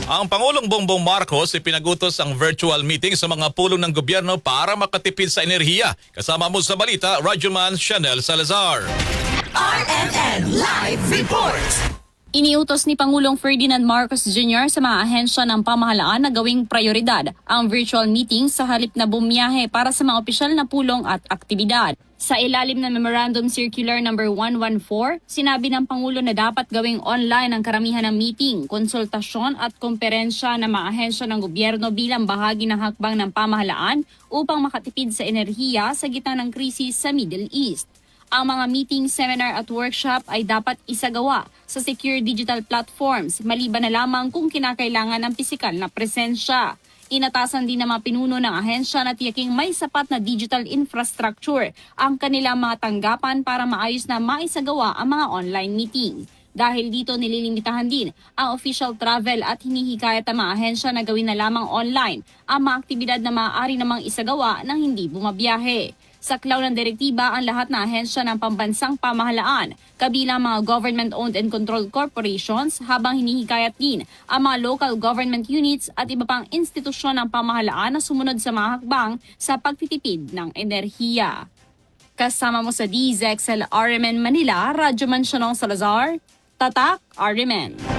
Ang Pangulong Bongbong Marcos ipinagutos ang virtual meeting sa mga pulong ng gobyerno para makatipid sa enerhiya. Kasama mo sa balita, Radyoman Chanel Salazar. RMN Live Report! Iniutos ni Pangulong Ferdinand Marcos Jr. sa mga ahensya ng pamahalaan na gawing prioridad ang virtual meeting sa halip na bumiyahe para sa mga opisyal na pulong at aktibidad. Sa ilalim ng Memorandum Circular No. 114, sinabi ng Pangulo na dapat gawing online ang karamihan ng meeting, konsultasyon at komperensya ng mga ahensya ng gobyerno bilang bahagi ng hakbang ng pamahalaan upang makatipid sa enerhiya sa gitna ng krisis sa Middle East. Ang mga meeting, seminar at workshop ay dapat isagawa sa secure digital platforms maliban na lamang kung kinakailangan ng pisikal na presensya. Inatasan din ng mga pinuno ng ahensya na tiyaking may sapat na digital infrastructure ang kanilang mga tanggapan para maayos na maisagawa ang mga online meeting. Dahil dito nililimitahan din ang official travel at hinihikayat ang mga ahensya na gawin na lamang online ang mga aktibidad na maaari namang isagawa nang hindi bumabiyahe. Saklaw ng direktiba ang lahat ng ahensya ng pambansang pamahalaan, kabilang mga government-owned and controlled corporations, habang hinihikayat din ang mga local government units at iba pang institusyon ng pamahalaan na sumunod sa mga hakbang sa pagtitipid ng enerhiya. Kasama mo sa DZXL RMN Manila, Radyoman Chanel Salazar, Tatak RMN.